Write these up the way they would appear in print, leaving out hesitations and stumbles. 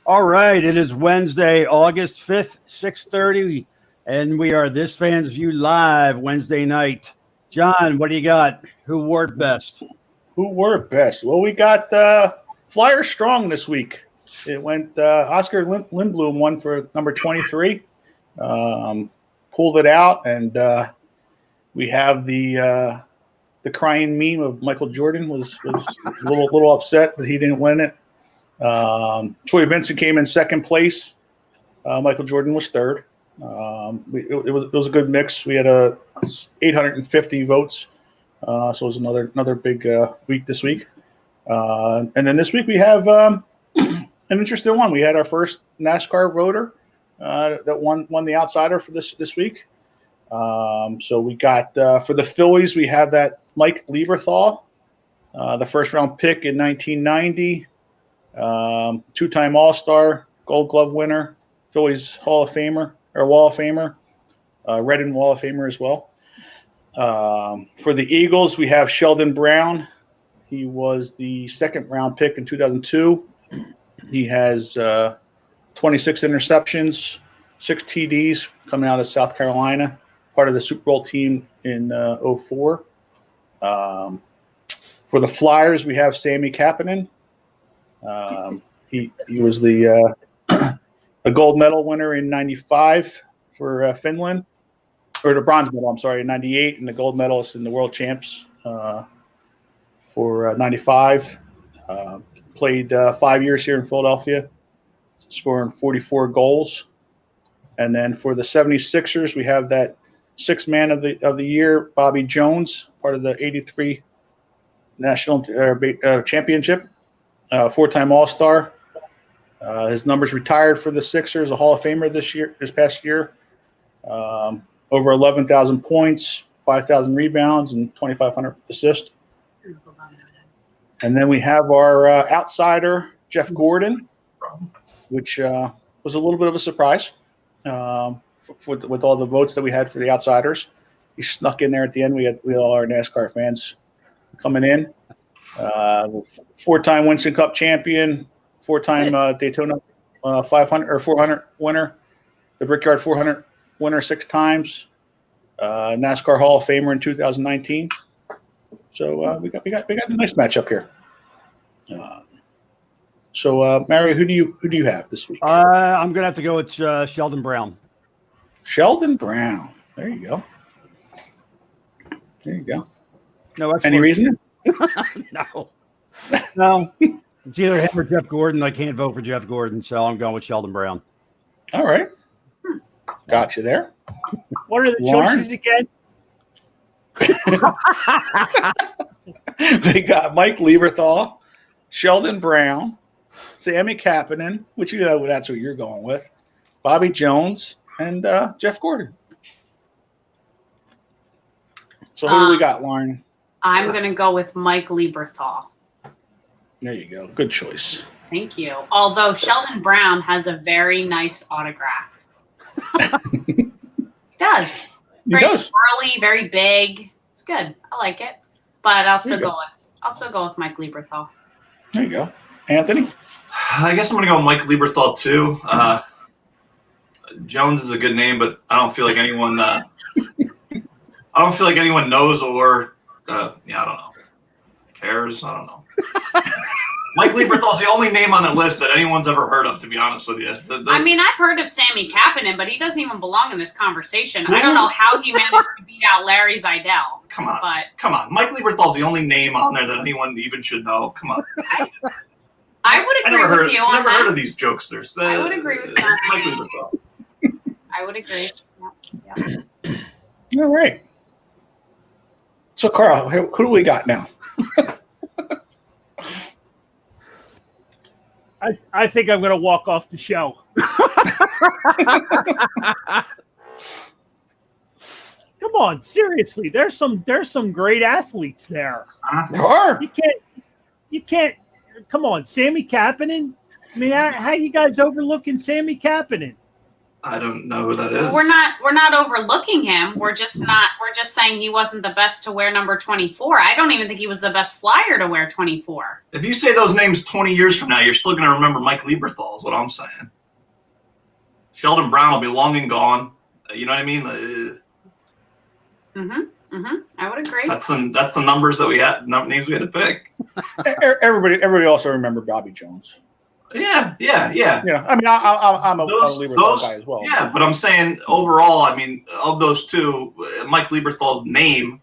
All right, it is Wednesday, August 5th, 6:30, and we are This Fan's View live Wednesday night. John, what do you got? Who wore it best? Who wore it best? Well, we got Flyers strong this week. It went Oscar Lindblom won for number 23. Pulled it out, and we have the crying meme of Michael Jordan was a little upset that he didn't win it. Troy Vincent came in second place. Michael Jordan was third. It was a good mix. We had 850 votes, so it was another big week this week. And then this week we have an interesting one. We had our first NASCAR voter that won the Outsider for this week. So we got for the Phillies we have that Mike Lieberthal, the first round pick in 1990. Two-time All-Star, Gold Glove winner, Phillies Hall of Famer or Wall of Famer, Red Wall of Famer as well. For the Eagles, we have Sheldon Brown. He was the second round pick in 2002. He has 26 interceptions, 6 TDs coming out of South Carolina, part of the Super Bowl team in 2004. For the Flyers, we have Sammy Kapanen. He was the a gold medal winner in '95 for Finland, or the bronze medal. I'm sorry, in '98, and the gold medalist in the World Champs for '95. Played 5 years here in Philadelphia, scoring 44 goals. And then for the 76ers, we have that sixth man of the year, Bobby Jones, part of the '83 National Championship. 4-time All-Star. His numbers retired for the Sixers, a Hall of Famer this past year. Over 11,000 points, 5,000 rebounds, and 2,500 assists. And then we have our outsider, Jeff Gordon, which was a little bit of a surprise with all the votes that we had for the outsiders. He snuck in there at the end. We had all our NASCAR fans coming in. 4-time Winston Cup champion, 4-time Daytona 500 or 400 winner, the Brickyard 400 winner 6 times, NASCAR Hall of Famer in 2019. So we got a nice matchup here. So Mario, who do you have this week? I'm gonna have to go with Sheldon Brown. Sheldon Brown. There you go. No, any reason? No. It's either him or Jeff Gordon. I can't vote for Jeff Gordon, so I'm going with Sheldon Brown. All right. Got you there. What are the choices again? They got Mike Lieberthal, Sheldon Brown, Sammy Kapanen, which that's what you're going with, Bobby Jones, and Jeff Gordon. So who do we got, Lauren? I'm going to go with Mike Lieberthal. There you go. Good choice. Thank you. Although Sheldon Brown has a very nice autograph. He does. Very swirly, very big. It's good. I like it. But I'll still go with Mike Lieberthal. There you go. Anthony? I guess I'm going to go with Mike Lieberthal too. Jones is a good name, but I don't feel like anyone knows or I don't know. Cares? I don't know. Mike Lieberthal's the only name on the list that anyone's ever heard of, to be honest with you. I mean, I've heard of Sammy Kapanen, but he doesn't even belong in this conversation. I don't know how he managed to beat out Larry Zeidel. Come on. Mike Lieberthal's the only name on there that anyone even should know. Come on. I would agree with you on that. I've never heard of these jokesters. I would agree with that. Mike Lieberthal. I would agree. Yeah. All right. So, Carl, who do we got now? I think I'm going to walk off the show. Come on, seriously. There's some great athletes there. There are. You can't. Come on, Sammy Kapanen. I mean, how you guys overlooking Sammy Kapanen? I don't know who that is. We're not overlooking him. We're just saying he wasn't the best to wear number 24. I don't even think he was the best flyer to wear 24. If you say those names 20 years from now, you're still going to remember Mike Lieberthal is what I'm saying. Sheldon Brown will be long and gone. You know what I mean? I would agree. That's the numbers that we had, names we had to pick. Everybody also remember Bobby Jones. Yeah. I mean, I'm a Lieberthal guy as well. Yeah, but I'm saying overall, I mean, of those two, Mike Lieberthal's name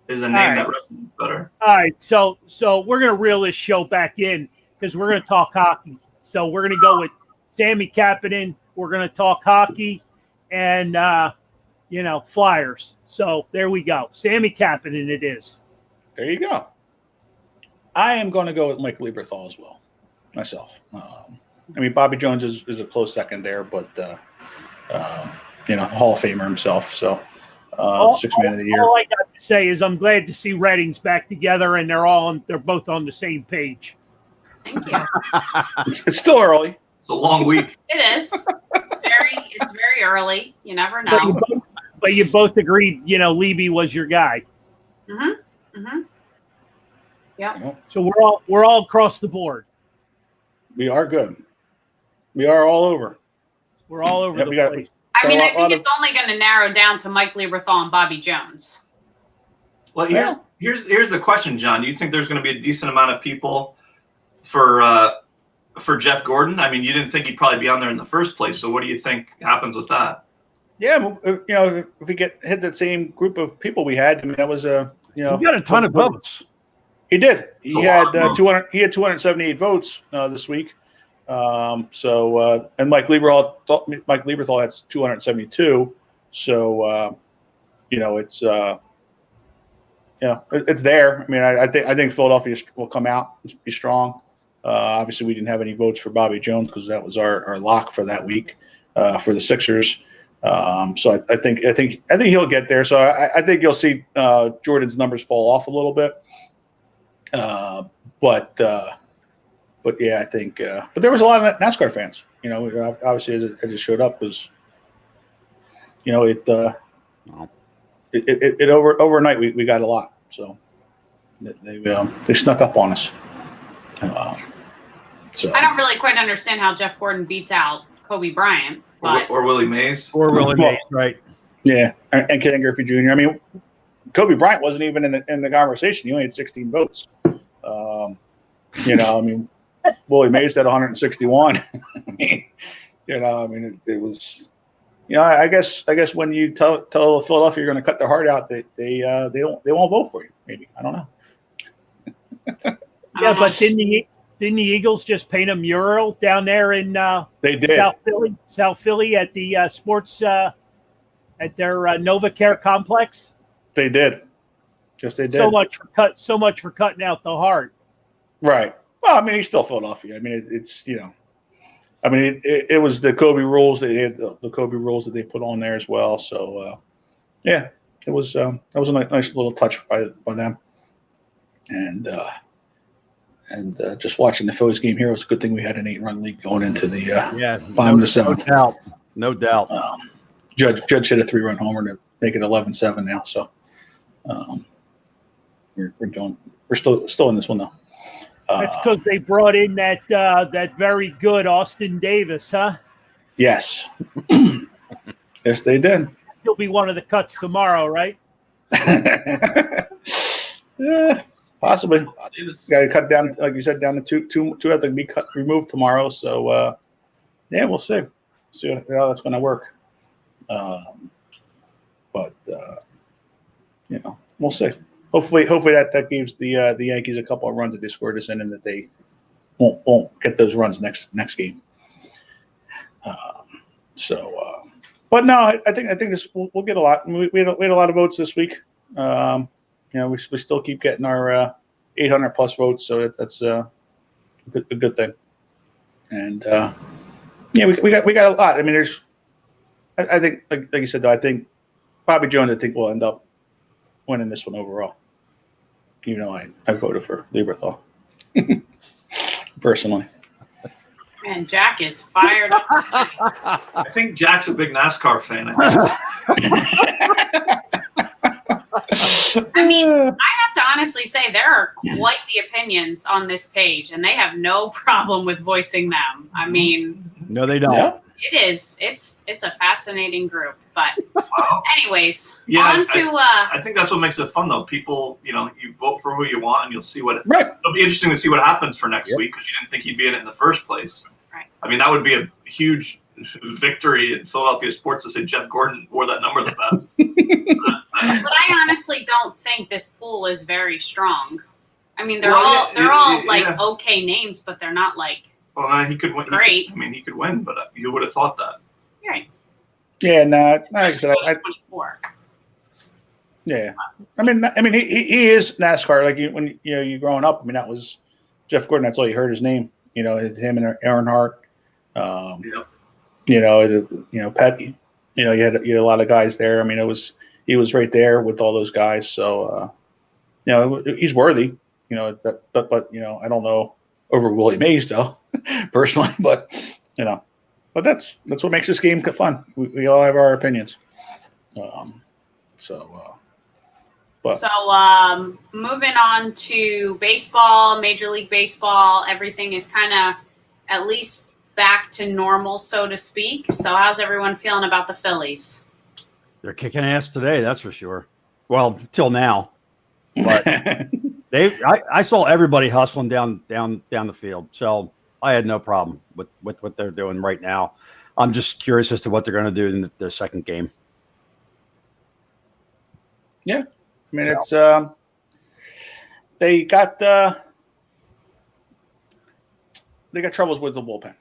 is a name that resonates better. All right, so we're gonna reel this show back in because we're gonna talk hockey. So we're gonna go with Sammy Kapanen. We're gonna talk hockey and Flyers. So there we go. Sammy Kapanen it is. There you go. I am going to go with Mike Lieberthal as well. Myself. I mean, Bobby Jones is a close second there, but Hall of Famer himself. So, 6th man of the year. All I got to say is I'm glad to see Reddings back together, and they're both on the same page. Thank you. It's still early. It's a long week. It is. It's very early. You never know. But you both agreed, Levy was your guy. Yeah. So we're all across the board. We are good. We are all over. We're all over the place. I mean, I think it's only going to narrow down to Mike Lieberthal and Bobby Jones. Well, here's the question, John. Do you think there's going to be a decent amount of people for Jeff Gordon? I mean, you didn't think he'd probably be on there in the first place. So what do you think happens with that? Yeah, if we hit that same group of people we had, I mean, that was He got a ton of votes. He did. He had 200. He had 278 votes this week. And Mike Lieberthal had 272. So it's it's there. I mean, I think Philadelphia will come out and be strong. Obviously, we didn't have any votes for Bobby Jones because that was our lock for that week for the Sixers. So I think he'll get there. So I think you'll see Jordan's numbers fall off a little bit. But yeah, I think. But there was a lot of NASCAR fans. Obviously as it showed up was, overnight we got a lot. So they snuck up on us. So I don't really quite understand how Jeff Gordon beats out Kobe Bryant, but or Willie Mays. Or Willie Mays, right? Yeah, and Ken Griffey Jr. I mean, Kobe Bryant wasn't even in the conversation. He only had 16 votes. I mean, Willie Mays had 161. It was. I guess when you tell Philadelphia you're going to cut their heart out, they won't vote for you. Maybe I don't know. Yeah, but didn't the Eagles just paint a mural down there in they did. South Philly at the sports at their NovaCare complex? They did. Yes, they did. So much for cutting out the heart. Right. Well, I mean, he's still Philadelphia. I mean, it's I mean, it was the Kobe rules. They had the Kobe rules that they put on there as well. So, yeah, it was that was a nice little touch by them. And just watching the Phillies game here, it was a good thing we had an 8-run lead going into the bottom of the seventh. No doubt. Judge hit a 3-run homer to make it 11-7 now. So we're still in this one though. That's because they brought in that very good Austin Davis, huh? Yes. Yes, they did. He'll be one of the cuts tomorrow, right? Yeah, possibly. Got to cut down, like you said, down to two have to be removed tomorrow. So, yeah, we'll see. See how that's going to work. But we'll see. Hopefully that gives the Yankees a couple of runs that they scored us in, and that they won't get those runs next game. But no, I think this we'll get a lot. We had a lot of votes this week. We still keep getting our 800 plus votes, so that's a good thing. And we got a lot. I mean, I think like you said though, I think Bobby Jones will end up winning this one overall. I voted for Lieberthal personally. And Jack is fired up. I think Jack's a big NASCAR fan. I mean, I have to honestly say there are quite the opinions on this page, and they have no problem with voicing them. I mean, No, they don't. Yeah. it is. It's a fascinating group. But Wow. anyways, Yeah, on to I think that's what makes it fun, though. People, you vote for who you want, and you'll see what. Right. It'll be interesting to see what happens for next Yep. week because you didn't think he'd be in it in the first place. Right. I mean, that would be a huge victory in Philadelphia sports to say Jeff Gordon wore that number the best. but I honestly don't think this pool is very strong. I mean, they're Well, all yeah, like yeah. okay names, but they're not like Well, he could win. Great. He could win, but you would have thought that. right. Yeah, no, like I said, 24. yeah. I mean, he is NASCAR. Like when you growing up. I mean, that was Jeff Gordon. That's all you heard his name. It's him and Earnhardt. Yep. Pat. You had a lot of guys there. I mean, he was right there with all those guys. So, he's worthy. But I don't know over Willie Mays though, personally. But but that's what makes this game fun. We all have our opinions. But So moving on to baseball, Major League Baseball, everything is kind of at least back to normal, so to speak. So how's everyone feeling about the Phillies? They're kicking ass today, that's for sure. Well, till now. But I saw everybody hustling down the field. So I had no problem with what they're doing right now. I'm just curious as to what they're going to do in the second game. yeah, I mean it's they got troubles with the bullpen.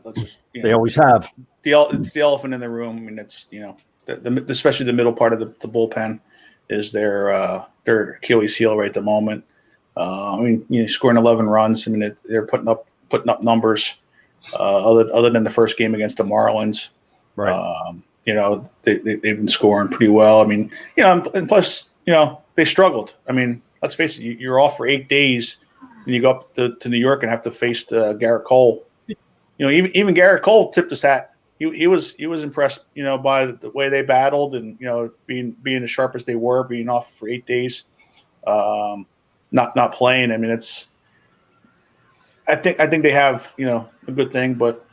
Let's just They always have. it's the elephant in the room. I mean, it's especially the middle part of the bullpen is their Achilles heel right at the moment. I mean, scoring 11 runs. I mean, they're putting up numbers. Other than the first game against the Marlins, Right. They've been scoring pretty well. I mean, and plus, they struggled. I mean, let's face it, you're off for 8 days, and you go up to New York and have to face Garrett Cole. Even Garrett Cole tipped his hat. He was impressed, by the way they battled and being as sharp as they were, being off for 8 days, not playing. I mean, I think they have a good thing, but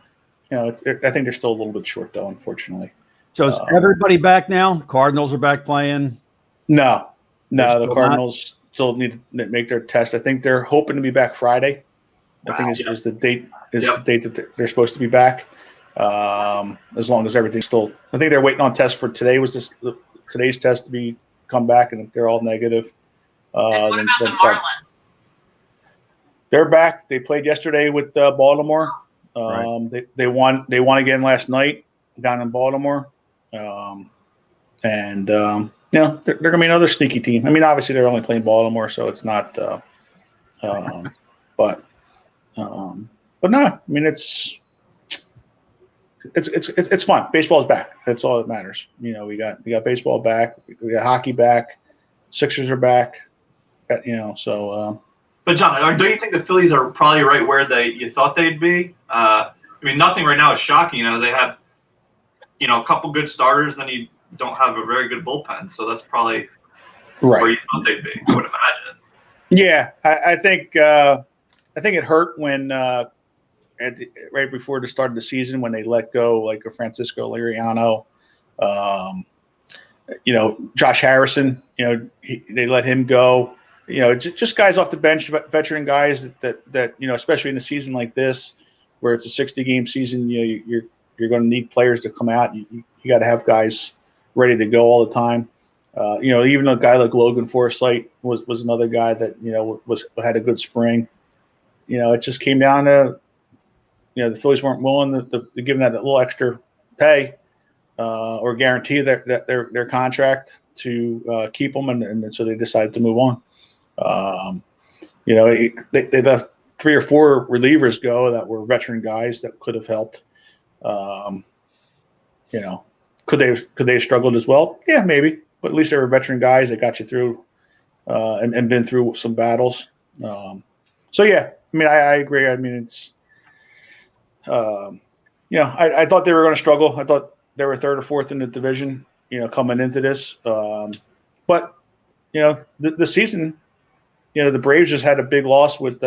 I think they're still a little bit short though, unfortunately. So is everybody back now? Cardinals are back playing? No, They're the still Cardinals still need to make their test. I think they're hoping to be back Friday. I think is the date the date that they're supposed to be back. As long as everything's still, I think they're waiting on tests for today. Today's test to come back, and if they're all negative, And what then about the Marlins? they're back. They played yesterday with Baltimore. Right. They won again last night down in Baltimore. They're going to be another sneaky team. I mean, obviously they're only playing Baltimore, so it's not. But no. I mean, it's fun. Baseball is back. That's all that matters. We got baseball back. We got hockey back. Sixers are back. So. But John, don't you think the Phillies are probably right where you thought they'd be? I mean, nothing right now is shocking. They have, a couple good starters, then you don't have a very good bullpen. So that's probably Right. where you thought they'd be, I would imagine. Yeah, I think it hurt when right before the start of the season when they let go like a Francisco Liriano, Josh Harrison. They let him go. Just guys off the bench, veteran guys that especially in a season like this where it's a 60-game season, you're going to need players to come out. You got to have guys ready to go all the time. Even a guy like Logan Forsythe was another guy that had a good spring. It just came down to the Phillies weren't willing to give them that little extra pay or guarantee their contract to keep them, and so they decided to move on. They let 3 or 4 relievers go that were veteran guys that could have helped. Could they have struggled as well? Yeah, maybe. But at least they were veteran guys that got you through and been through some battles. So yeah, I mean, I agree. I mean, I thought they were going to struggle. I thought they were third or fourth in the division, coming into this. But the season, the Braves just had a big loss with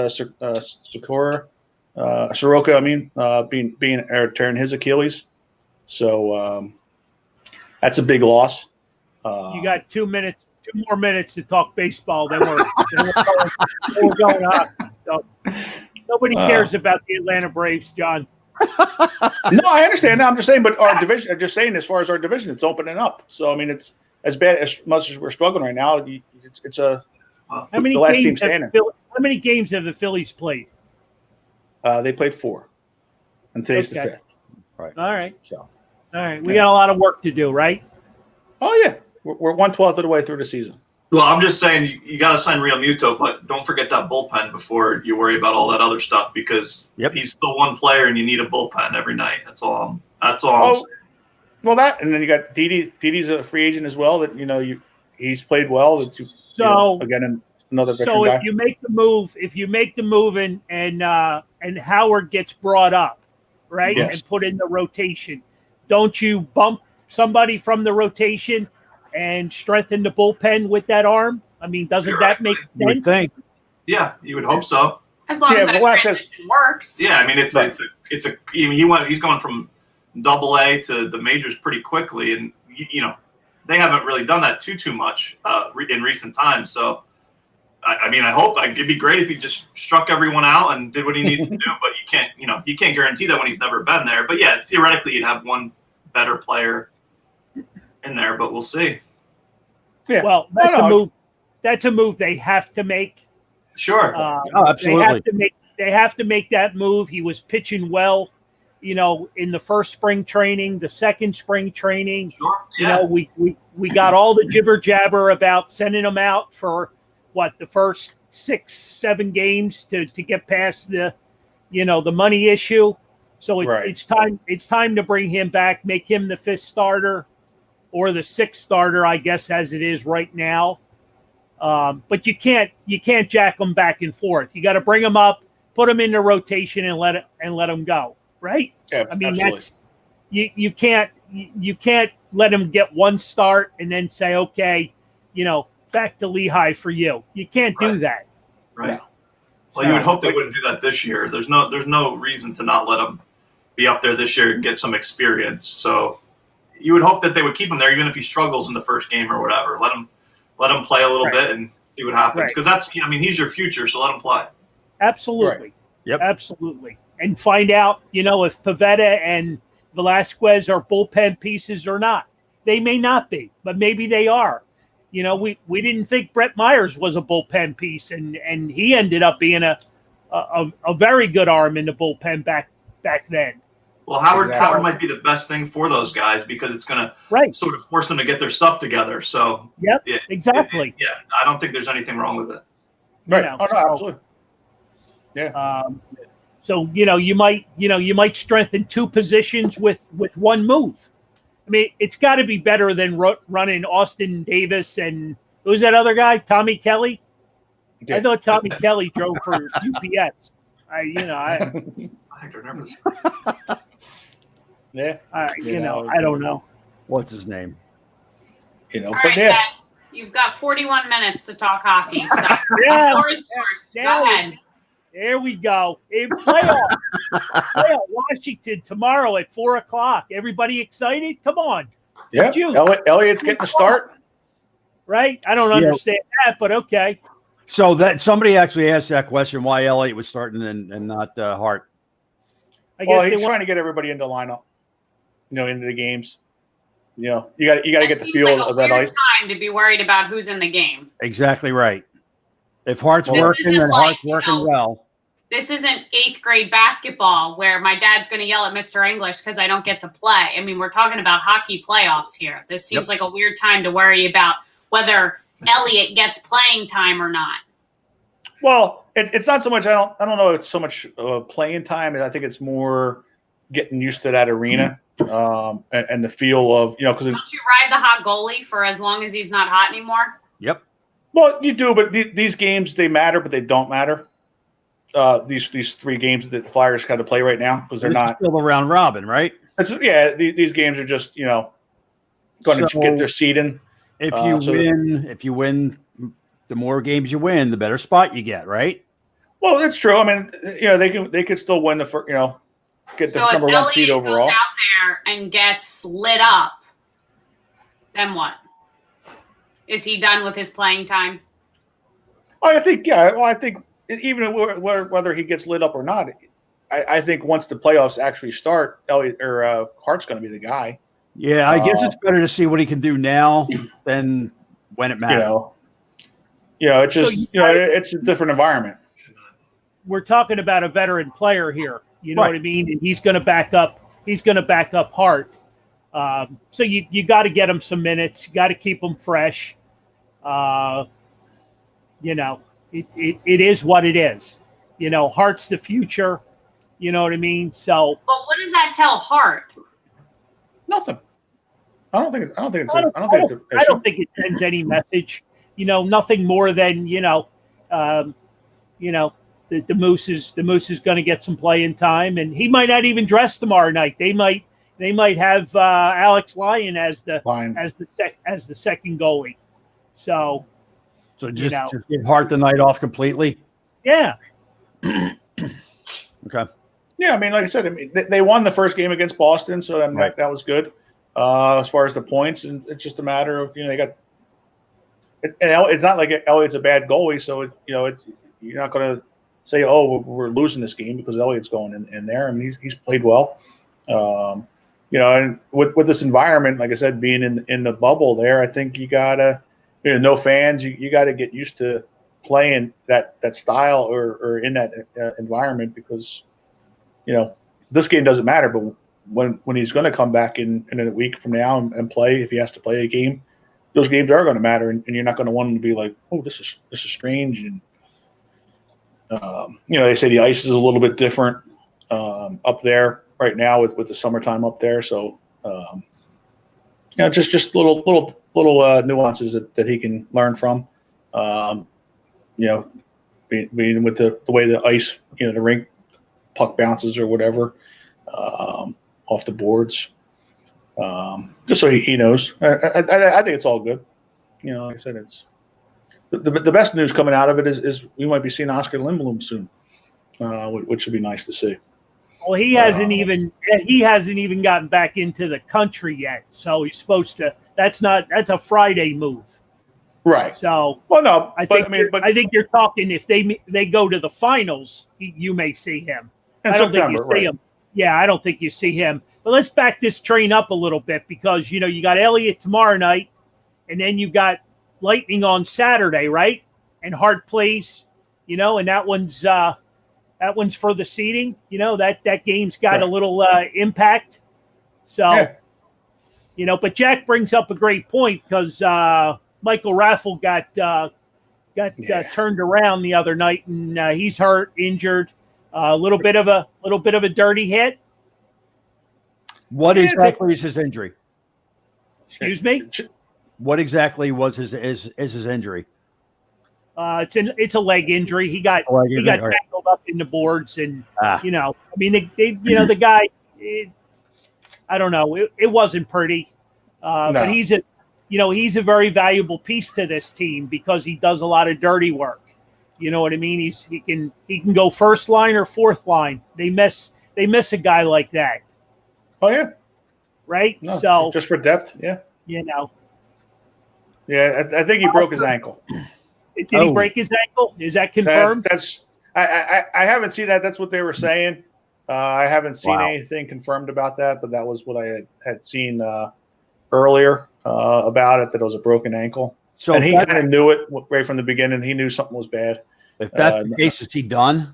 Soroka. Being tearing his Achilles. So that's a big loss. You got 2 more minutes to talk baseball. Then we're going up. So nobody cares about the Atlanta Braves, John. No, I understand. I'm just saying, but our division. I'm just saying, as far as our division, it's opening up. So I mean, it's as bad as much as we're struggling right now. It's the last team standing. How many games have the Phillies played? They played 4, and today's the 5th. Right. All right. So, all right. We got a lot of work to do, right? Oh yeah, we're 1/12 of the way through the season. Well, I'm just saying you got to sign Real Muto, but don't forget that bullpen before you worry about all that other stuff because he's still one player and you need a bullpen every night. That's all. I'm saying. Well, and then you got Didi. Didi's a free agent as well. That he's played well. Again, another veteran so guy. if you make the move and Howard gets brought up, right, and put in the rotation, don't you bump somebody from the rotation and strengthen the bullpen with that arm? I mean, doesn't that make sense? You would think. Yeah, you would hope so. As long as that transition works. Yeah, I mean, he's going from Double-A to the majors pretty quickly, and they haven't really done that too much in recent times. So, I mean, I hope it'd be great if he just struck everyone out and did what he needs to do. But you can't guarantee that when he's never been there. But yeah, theoretically, you'd have one better player in there, but we'll see. Yeah. Well, that's a move they have to make. Sure. Absolutely. They have to make that move. He was pitching well, in the first spring training, the second spring training. Sure. Yeah. We got all the jibber jabber about sending him out for the first 6-7 games to get past the money issue. So it's time to bring him back, make him the 5th starter or the 6th starter, I guess, as it is right now. But you can't jack them back and forth. You got to bring them up, put them in the rotation, and let them go. Right? Yeah, I mean, absolutely. you can't let them get one start and then say, okay, back to Lehigh for you. You can't do that. Right. Well, you would hope they wouldn't do that this year. There's no reason to not let them be up there this year and get some experience. So you would hope that they would keep him there, even if he struggles in the first game or whatever. Let him play a little bit and see what happens. Because he's your future, so let him play. Absolutely. Right. Yep. Absolutely. And find out, if Pivetta and Velasquez are bullpen pieces or not. They may not be, but maybe they are. We didn't think Brett Myers was a bullpen piece, and he ended up being a very good arm in the bullpen back then. Well, Howard might be the best thing for those guys because it's going to sort of force them to get their stuff together. So exactly. I don't think there's anything wrong with it. Right. Absolutely. Yeah. So you might strengthen 2 positions with one move. I mean, it's got to be better than running Austin Davis and who's that other guy? Tommy Kelly. Yeah. I thought Tommy Kelly drove for UPS. I Hector nervous. Yeah. I don't know. What's his name? All right, Ben, you've got 41 minutes to talk hockey. So the floor is yours. Go ahead. There we go. In playoff. Washington tomorrow at 4:00. Everybody excited? Come on. Yeah. Elliott's getting a start. Right? I don't understand that, but okay. So that somebody actually asked that question: why Elliott was starting and not Hart? He's trying to get everybody into the lineup. Into the games. You got to get the feel of that ice. Time to be worried about who's in the game. Exactly right. If Hart's working, then Hart's working well. This isn't 8th grade basketball where my dad's going to yell at Mr. English because I don't get to play. I mean, we're talking about hockey playoffs here. This seems like a weird time to worry about whether Elliott gets playing time or not. Well, it's not so much. I don't know. It's so much playing time. I think it's more getting used to that arena and the feel of because. Don't you ride the hot goalie for as long as he's not hot anymore? Yep. Well, you do, but these games they matter, but they don't matter. these 3 games that the Flyers got to play right now because they're This is not. still the round robin, right? These games are just going to So- get their seed in. If you win, the more games you win, the better spot you get, right? Well, that's true. I mean, they could still win the first, get the So if number 1 seed Elliott overall. goes out there and gets lit up, then what? Is he done with his playing time? I think, yeah. Well, I think even whether he gets lit up or not, I think once the playoffs actually start, Elliott or Hart's going to be the guy. Yeah, I guess it's better to see what he can do now than when it matters. It's just it's a different environment. We're talking about a veteran player here. You know Right. what I mean? And he's going to back up. He's going to back up Hart. So you got to get him some minutes. You got to keep him fresh. It is what it is. Hart's the future. You know what I mean? So, But what does that tell Hart? Nothing. I don't think it's. I I don't think it sends any message. Nothing more than the Moose is going to get some playing time, and he might not even dress tomorrow night. They might have Alex Lyon as the second goalie. So just get Hart the night off completely. yeah, Okay. Yeah, I mean, like I said, they won the first game against Boston, so Right. that was good as far as the points. And it's just a matter of they got. And it's not like Elliott's a bad goalie, so you're not going to say, "Oh, we're losing this game" because Elliott's going in there. I mean, he's played well. And with this environment, like I said, being in the bubble there, I think you gotta, no fans, you got to get used to playing that style or in that environment because, this game doesn't matter, but when he's going to come back in a week from now and play, if he has to play a game, those games are going to matter, and you're not going to want him to be like, oh, this is strange, and they say the ice is a little bit different up there right now with the summertime up there, so just little nuances that he can learn from, being with the way the ice, the rink puck bounces or whatever off the boards, just so he knows. I think it's all good. Like I said, it's the best news coming out of it is we might be seeing Oscar Lindblom soon, which would be nice to see. well, he hasn't even gotten back into the country yet, so he's supposed to. That's a Friday move. Right. So Well, no, I think you're talking if they go to the finals, you may see him. in I don't think September, you see him. Yeah, I don't think you see him. But let's back this train up a little bit because you got Elliott tomorrow night, and then you got Lightning on Saturday, right? And Hart plays, and that one's for the seeding. That game's got a little impact. So, Yeah. But Jack brings up a great point because Michael Raffle got turned around the other night, and he's hurt, injured. A little bit of a dirty hit. What exactly is his injury? Excuse me. What exactly was his injury? It's a leg injury. He got All right. tackled up in the boards, and Ah. the guy. I don't know. It wasn't pretty, but No. he's a very valuable piece to this team because he does a lot of dirty work. You know what I mean? He can go first line or fourth line. They miss a guy like that, Oh yeah. right? No, So just for depth, yeah. Yeah, I think he broke his ankle. Did he break his ankle? Is that confirmed? I haven't seen that. That's what they were saying. I haven't seen Wow. anything confirmed about that, but that was what I had seen earlier about it, that it was a broken ankle. So And he if kind of knew it right from the beginning. He knew something was bad. that's the case, is he done?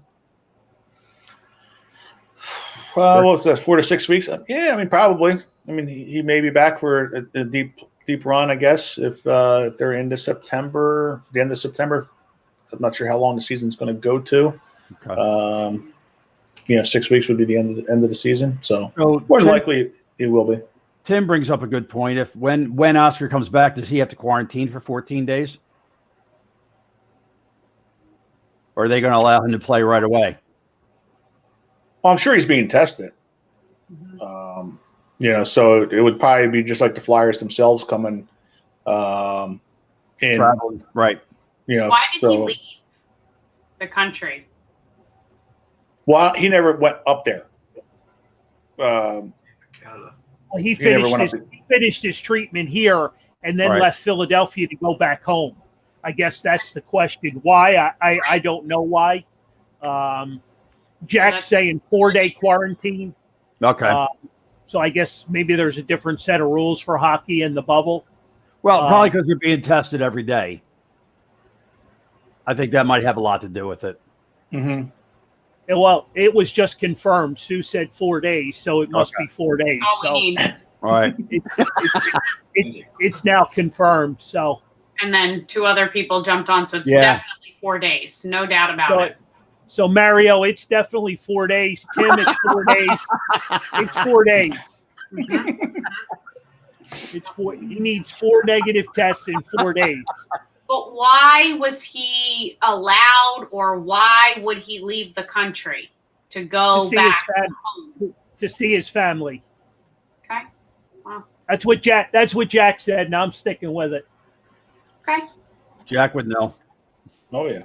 What was that, 4 to 6 weeks? Yeah, I mean, probably. I mean, he may be back for a deep run, I guess, if they're into September, the end of September. I'm not sure how long the season's going to go to. Okay. 6 weeks would be the end of the season. So So more than likely it will be. Tim brings up a good point. If when Oscar comes back, does he have to quarantine for 14 days? or are they going to allow him to play right away? Well, I'm sure he's being tested. So it would probably be just like the Flyers themselves coming in. Traveling, right? Why did he leave the country? Well, he never went up there. Canada. Well, he never went finished his treatment here and then Right. left Philadelphia to go back home. I guess that's the question. Why? I don't know why. Jack's saying 4-day quarantine. Okay. So I guess maybe there's a different set of rules for hockey in the bubble. Well, probably because they're being tested every day. I think that might have a lot to do with it. Mm-hmm. Well, it was just confirmed. Sue said 4 days, so it must be 4 days. All we So need. All right. it's now confirmed. So And then 2 other people jumped on, so it's Yeah. definitely 4 days. No doubt about it. So Mario, it's definitely 4 days. Tim, it's 4 days. It's 4 days. He needs 4 negative tests in 4 days. But why was he allowed, or why would he leave the country to go To see back his home? To see his family. Okay. Wow. That's what Jack said, and I'm sticking with it. Okay. Jack would know. Oh yeah.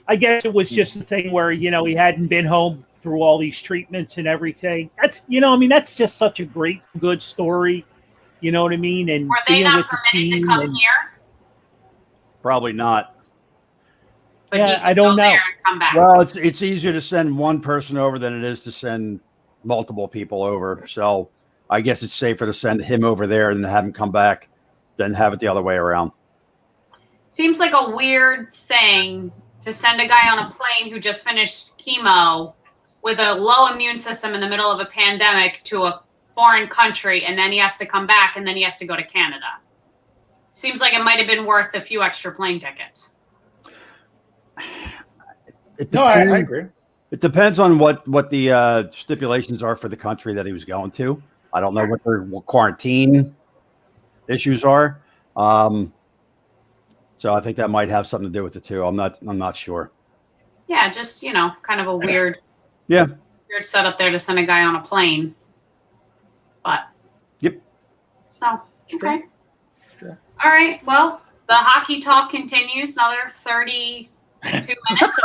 I guess it was just a thing where, he hadn't been home through all these treatments and everything. That's, that's just such a great, good story. You know what I mean? And Were they being not with the permitted to team come and- here? Probably not. But Yeah, he could I don't go know. there and come back. Well, it's easier to send one person over than it is to send multiple people over. So I guess it's safer to send him over there and have him come back than have it the other way around. Seems like a weird thing to send a guy on a plane who just finished chemo with a low immune system in the middle of a pandemic to a foreign country, and then he has to come back, and then he has to go to Canada. Seems like it might have been worth a few extra plane tickets. No, I agree. It depends on what the stipulations are for the country that he was going to. I don't know what their quarantine issues are. So I think that might have something to do with it too. I'm not sure. Yeah, just, kind of a weird Yeah. weird setup there to send a guy on a plane. But Yep. So okay. Sure. All right. Well, the hockey talk continues. Another 32 minutes.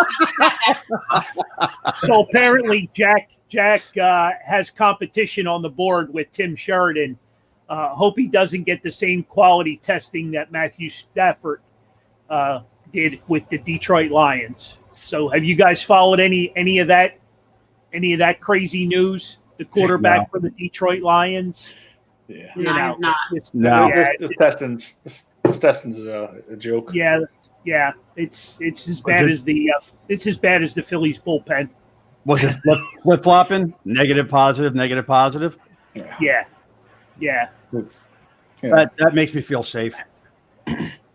So apparently Jack has competition on the board with Tim Sheridan. Hope he doesn't get the same quality testing that Matthew Stafford did with the Detroit Lions. So have you guys followed any of that crazy news? The quarterback for the Detroit Lions. Yeah. No, I've not. No. This testing's a joke. Yeah. It's as bad as the Phillies bullpen. Was it flip flopping? Negative, positive, negative, positive. Yeah. It's, That makes me feel safe.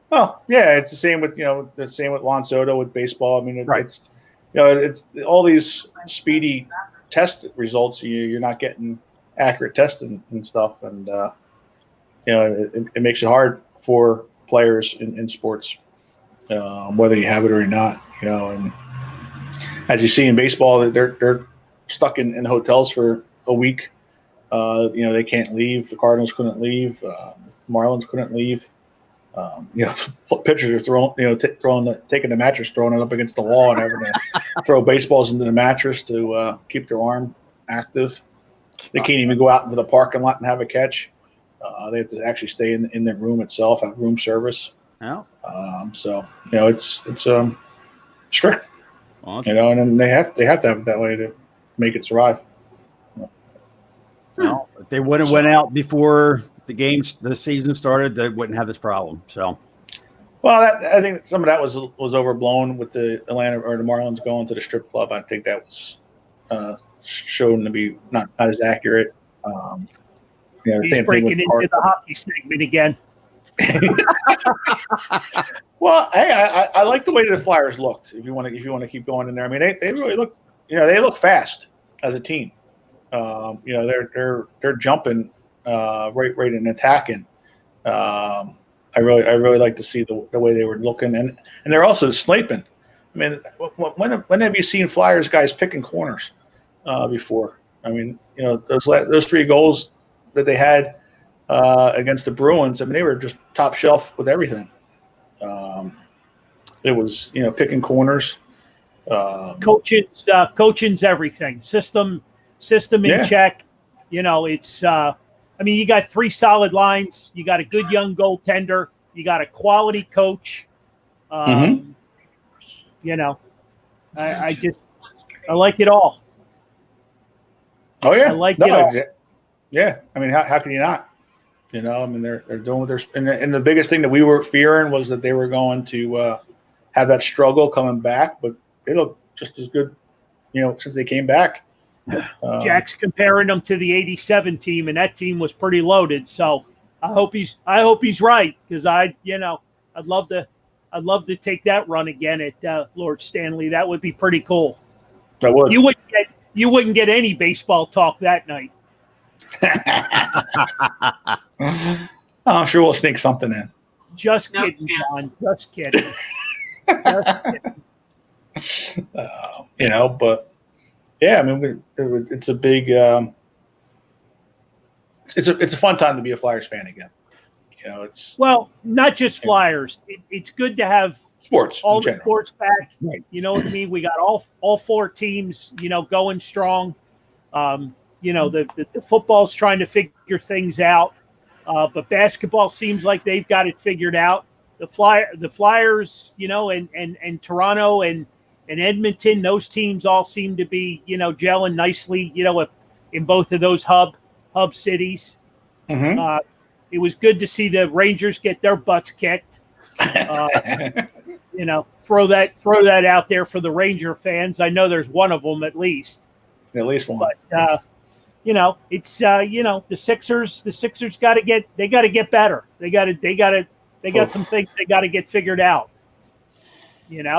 Well, yeah, it's the same with Juan Soto with baseball. I mean, Right. it's it's all these speedy test results. You're not getting accurate testing and stuff, and it makes it hard for players in sports, whether you have it or not. And as you see in baseball, they're stuck in hotels for a week. They can't leave. The Cardinals couldn't leave. The Marlins couldn't leave. Pitchers are taking the mattress, throwing it up against the wall, and having to throw baseballs into the mattress to keep their arm active. They can't even go out into the parking lot and have a catch. They have to actually stay in their room itself, have room service. Yeah. So it's strict. Okay. And then they have to have it that way to make it survive. Well, if they would have went out before the season started, they wouldn't have this problem. So, Well, I think some of that was overblown with the Atlanta or the Marlins going to the strip club. I think that was shown to be not as accurate. He's same thing breaking with into the hockey segment again. Well, hey, I like the way the Flyers looked. If you want to keep going in there, I mean, they really look, they look fast as a team. They're jumping right and attacking. I really like to see the way they were looking, and they're also sniping. I mean, when have you seen Flyers guys picking corners before? I mean, those 3 goals that they had against the Bruins, I mean, they were just top shelf with everything. It was, picking corners. Coaching's everything. System in check. It's. I mean, you got 3 solid lines. You got a good young goaltender. You got a quality coach. I like it all. Oh yeah, I like it all. Yeah, I mean, how can you not? I mean, they're doing what they're and the biggest thing that we were fearing was that they were going to have that struggle coming back, but they look just as good, since they came back. Jack's comparing them to the '87 team, and that team was pretty loaded. So I hope he's right, because I'd love to take that run again at Lord Stanley. That would be pretty cool. That would. You wouldn't get any baseball talk that night. I'm sure we'll sneak something in. Just kidding, John. Just kidding. But yeah, I mean, it's a big, it's a fun time to be a Flyers fan again. Not just Flyers. It's good to have sports, all the sports back. Right. You know what I mean? We got all 4 teams, going strong. The football's trying to figure things out, but basketball seems like they've got it figured out. The Flyers, and Toronto and Edmonton, those teams all seem to be, gelling nicely, in both of those hub cities. Mm-hmm. It was good to see the Rangers get their butts kicked. Throw that out there for the Ranger fans. I know there's one of them at least. At least one. But it's the Sixers got to get better. They got some things they got to get figured out. Yeah.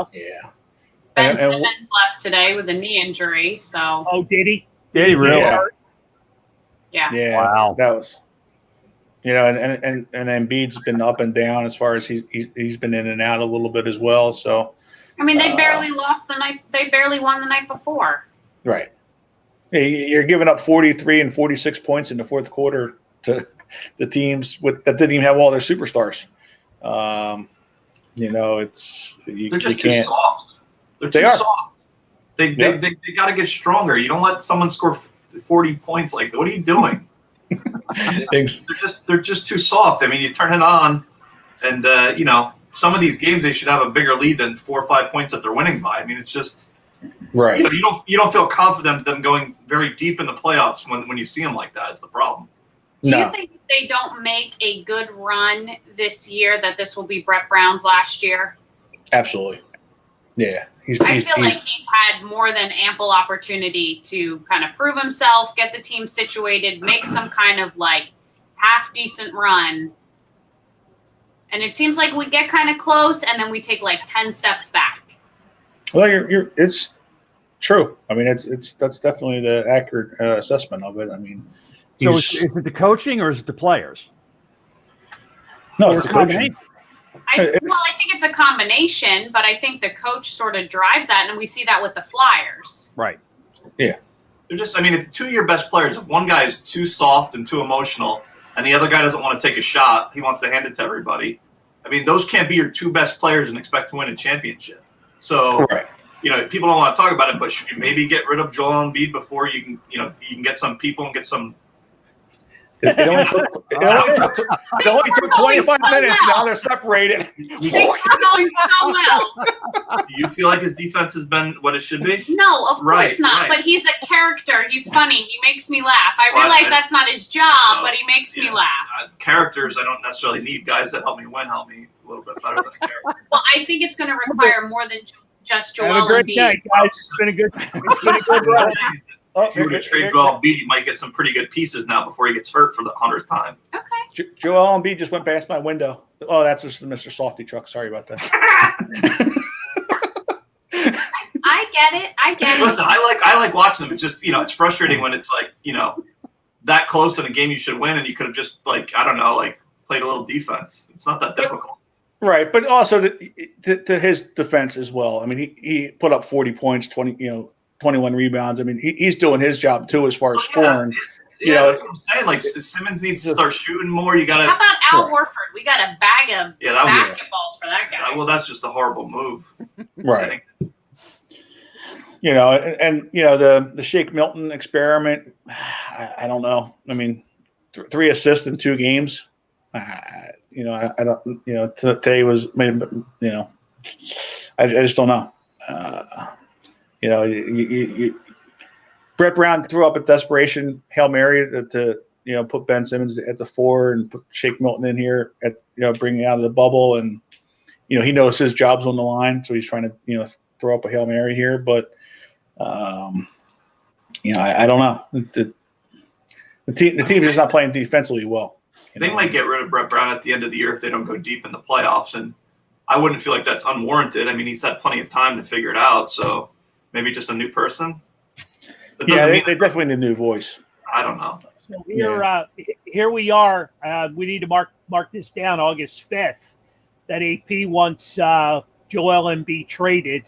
Ben Simmons left today with a knee injury. So. Oh, did he? Did he really? Yeah. Yeah. Wow. That was. And Embiid's been up and down as far as he's been in and out a little bit as well. So. I mean, they barely lost the night. They barely won the night before. Right. You're giving up 43 and 46 points in the fourth quarter to the teams that didn't even have all their superstars. They're just too soft. They're too soft. They got to get stronger. You don't let someone score 40 points like that. What are you doing? They're just too soft. I mean, you turn it on, and some of these games they should have a bigger lead than 4 or 5 points that they're winning by. I mean, it's just. Right. You don't feel confident them going very deep in the playoffs when you see them like that is the problem. Do you think if they don't make a good run this year that this will be Brett Brown's last year? Absolutely. Yeah. I feel like he's had more than ample opportunity to kind of prove himself, get the team situated, make some kind of half decent run. And it seems like we get kind of close and then we take 10 steps back. Well, it's true. I mean, that's definitely the accurate assessment of it. I mean, so is it the coaching or is it the players? No, it's the coaching. I think it's a combination, but I think the coach sort of drives that, and we see that with the Flyers. Right. Yeah. They're just. I mean, if 2 of your best players, if one guy is too soft and too emotional, and the other guy doesn't want to take a shot, he wants to hand it to everybody. I mean, those can't be your 2 best players and expect to win a championship. So, right. People don't want to talk about it, but should you maybe get rid of Joel Embiid before you can get some people and get some. It only took 25 minutes. Now they're separated. Things are going so well. Do you feel like his defense has been what it should be? No, of course not. Right. But he's a character. He's funny. He makes me laugh. I realize that's not his job, but he makes me laugh. Characters, I don't necessarily need guys that help me win. Help me a little bit better than a character. Well, I think it's going to require more than just Joel Embiid. Have a great night, guys. It's been a good run. If you were to trade Joel Embiid, you might get some pretty good pieces now before he gets hurt for the 100th time. Okay. Joel Embiid just went past my window. Oh, that's just the Mr. Softy truck. Sorry about that. I get it. Listen, I like watching them. It's just it's frustrating when it's that close in a game you should win, and you could have just played a little defense. It's not that difficult. Right, but also to his defense as well. I mean, he put up 40 points, 21 rebounds. I mean, he's doing his job too as far as scoring. Yeah, that's what I'm saying. Like Simmons needs to start shooting more. You got to. How about Al Horford? We got a bag of basketballs for that guy. Well, that's just a horrible move. Right. And the Shake Milton experiment. I don't know. I mean, 3 assists in 2 games. I don't. Today was maybe. I just don't know. Brett Brown threw up a desperation Hail Mary to put Ben Simmons at the 4 and put Shake Milton in here at bringing out of the bubble, and he knows his job's on the line, so he's trying to throw up a Hail Mary here, but I don't know. The team is just not playing defensively well. They might get rid of Brett Brown at the end of the year if they don't go deep in the playoffs, and I wouldn't feel like that's unwarranted. I mean, he's had plenty of time to figure it out, so maybe just a new person. They definitely need a new voice. I don't know. So here we are. We need to mark this down. August 5th, that AP wants Joel Embiid traded.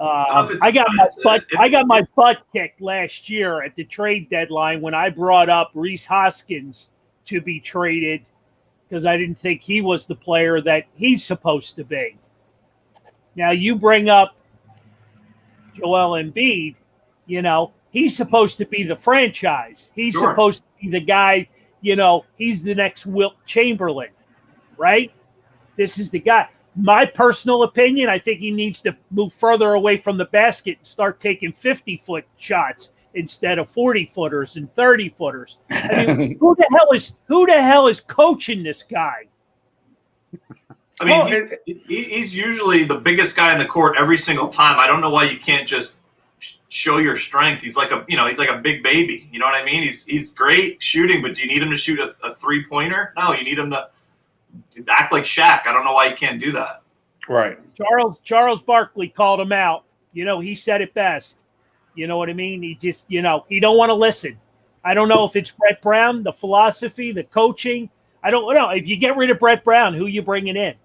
I got my butt kicked last year at the trade deadline when I brought up Reese Hoskins to be traded because I didn't think he was the player that he's supposed to be. Now you bring up Joel Embiid, he's supposed to be the franchise. He's supposed to be the guy, he's the next Wilt Chamberlain, right? This is the guy. My personal opinion, I think he needs to move further away from the basket and start taking 50-foot shots instead of 40-footers and 30-footers. I mean, who the hell is coaching this guy? I mean, he's usually the biggest guy in the court every single time. I don't know why you can't just show your strength. He's like a big baby. You know what I mean? He's great shooting, but do you need him to shoot a 3-pointer? No, you need him to act like Shaq. I don't know why you can't do that. Right. Charles Barkley called him out. He said it best. You know what I mean? He just, he don't want to listen. I don't know if it's Brett Brown, the philosophy, the coaching. I don't know. If you get rid of Brett Brown, who are you bringing in?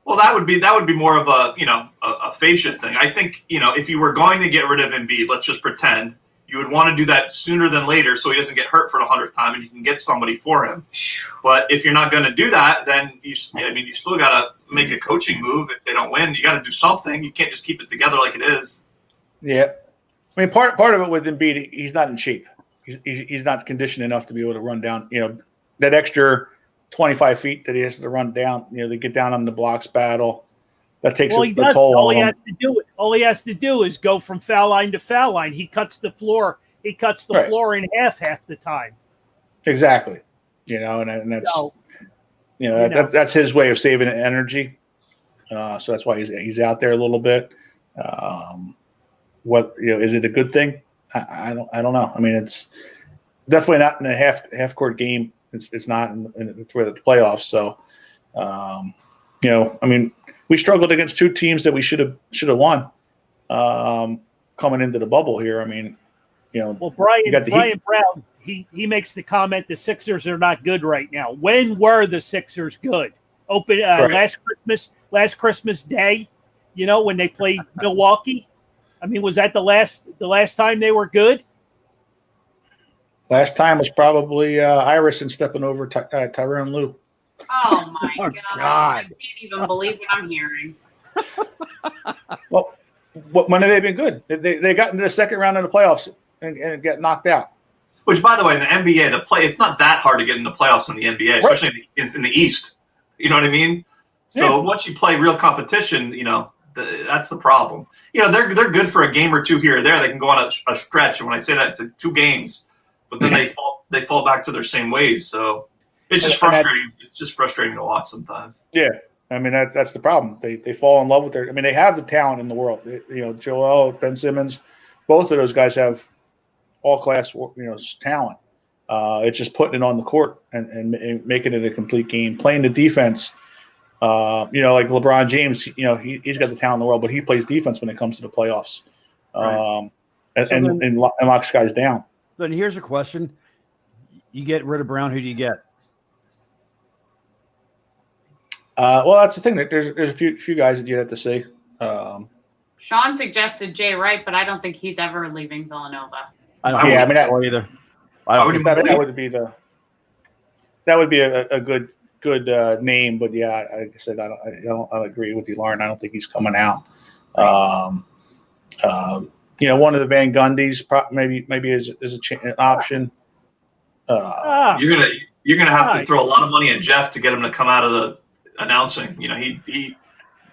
Well, that would be more of a fascia thing. I think, if you were going to get rid of Embiid, let's just pretend, you would want to do that sooner than later so he doesn't get hurt for the 100th time and you can get somebody for him. But if you're not going to do that, then you still got to make a coaching move. If they don't win, you got to do something. You can't just keep it together like it is. Yeah. I mean, part of it with Embiid, he's not in shape. He's not conditioned enough to be able to run down, that extra 25 feet that he has to run down, to get down on the blocks battle. That takes a toll. All he has to do is go from foul line to foul line. He cuts the floor. He cuts the floor in half the time. Exactly. And that's that's his way of saving energy. So that's why he's out there a little bit. Is it a good thing? I don't know. I mean, it's definitely not in a half court game. It's not for the playoffs. So, I mean, we struggled against 2 teams that we should have won coming into the bubble here. I mean, Well, Brian Brown, he makes the comment the Sixers are not good right now. When were the Sixers good? Last Christmas Day, when they played Milwaukee. I mean, was that the last time they were good? Last time was probably Iverson stepping over Tyronn Lue. Oh my God! I can't even believe what I'm hearing. Well, when have they been good? They got into the second round of the playoffs and get knocked out. Which, by the way, in the NBA, it's not that hard to get into playoffs in the NBA, especially in the East. You know what I mean? So once you play real competition, that's the problem. They're good for a game or 2 here or there. They can go on a stretch, and when I say that, it's 2 games, but then they fall back to their same ways. So it's just frustrating. It's just frustrating to watch sometimes. Yeah. I mean, that's the problem. They fall in love with they have the talent in the world. Joel, Ben Simmons, both of those guys have all class, talent. It's just putting it on the court and making it a complete game, playing the defense. Like LeBron James, he's got the talent in the world, but he plays defense when it comes to the playoffs, and locks guys down. Then here's a question: you get rid of Brown, who do you get? Well, that's the thing. There's a few guys that you have to see. Sean suggested Jay Wright, but I don't think he's ever leaving Villanova. I don't Yeah, I mean, either. I don't think that would be a good name, but yeah, like I said, I agree with you, Lauren. I don't think he's coming out. One of the Van Gundys maybe is an option. You're gonna have to throw a lot of money at Jeff to get him to come out of the announcing.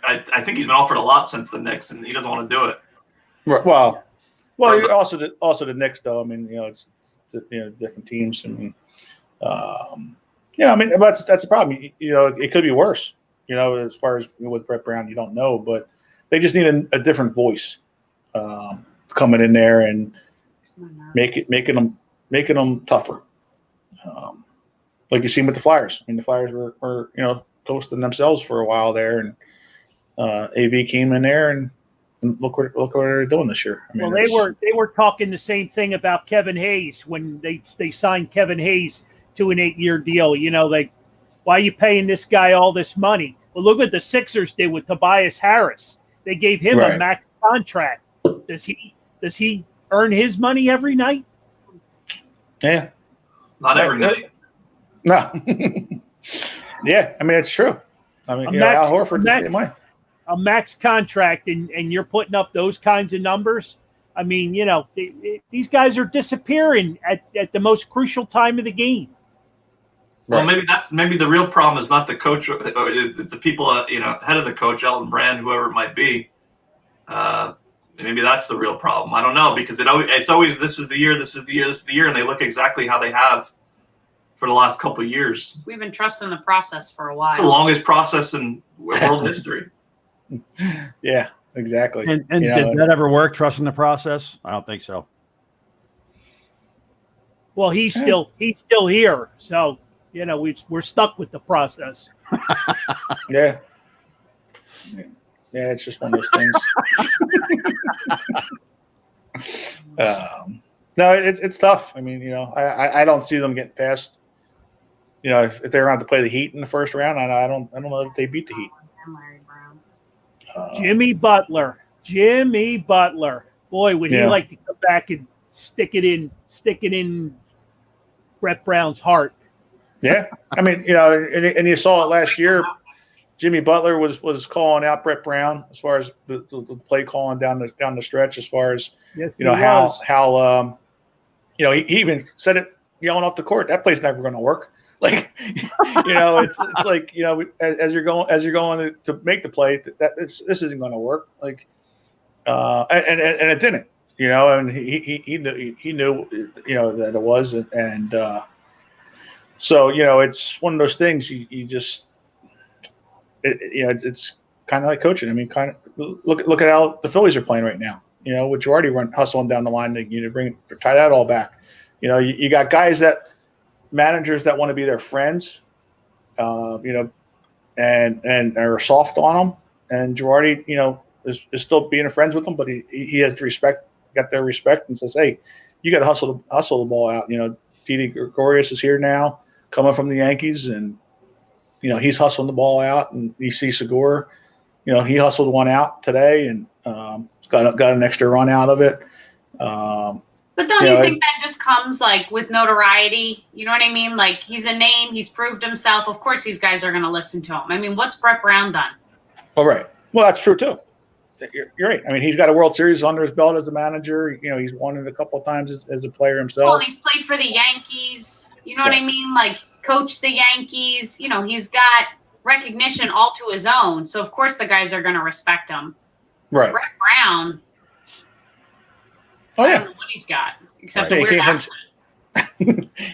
I think he's been offered a lot since the Knicks, and he doesn't want to do it. Right. Well, also the Knicks, though. I mean, it's different teams. I mean, but that's the problem. It could be worse. As far as with Brett Brown, you don't know, but they just need a different voice coming in there and making them tougher. Like you seen with the Flyers. I mean, the Flyers were toasting themselves for a while there, and AV came in there and look what they're doing this year. I mean, they were talking the same thing about Kevin Hayes when they signed Kevin Hayes to an 8-year deal. Why are you paying this guy all this money? Well, look what the Sixers did with Tobias Harris. They gave him a max contract. Does he earn his money every night? Yeah, not every night. No. Yeah, I mean it's true. I mean, Al Horford did money. A max contract, and you're putting up those kinds of numbers. I mean, these guys are disappearing at the most crucial time of the game. Well, maybe the real problem is not the coach, or it's the people, head of the coach, Elton Brand, whoever it might be. Maybe that's the real problem. I don't know, because it's always this is the year, and they look exactly how they have for the last couple of years. We've been trusting the process for a while. It's the longest process in world history. Yeah, exactly. And did that ever work? Trusting the process? I don't think so. Well, he's still here, so we're stuck with the process. Yeah. Yeah, it's just one of those things. No, it's tough. I mean, I don't see them getting past. If they're going to play the Heat in the first round, I don't know if they beat the Heat. Jimmy Butler. Boy, would he like to come back and stick it in Brett Brown's heart. Yeah, I mean, and you saw it last year. Jimmy Butler was calling out Brett Brown as far as the play calling down the stretch, as far as how he even said it yelling off the court. That play's never going to work. Like, it's like as you're going to make the play, this isn't going to work. Like, and it didn't. And he knew that it was, and so it's one of those things you just. It's kind of like coaching. I mean, kind of look at how the Phillies are playing right now. With Girardi hustling down the line to tie that all back. You got managers that want to be their friends, and are soft on them. And Girardi, is still being friends with them, but he has got their respect, and says, "Hey, you got to hustle the ball out." Didi Gregorius is here now, coming from the Yankees, and he's hustling the ball out, and you see Segura, he hustled one out today and got an extra run out of it. But don't you think that just comes with notoriety? You know what I mean? Like, he's a name, he's proved himself. Of course, these guys are going to listen to him. I mean, what's Brett Brown done? All right. Well, that's true too. You're right. I mean, he's got a World Series under his belt as a manager. He's won it a couple of times as a player himself. Well, he's played for the Yankees. You know what I mean? Like, coach the Yankees. He's got recognition all to his own. So, of course, the guys are going to respect him. Right. Brett Brown. Oh, yeah. I don't know what he's got, except a weird accent.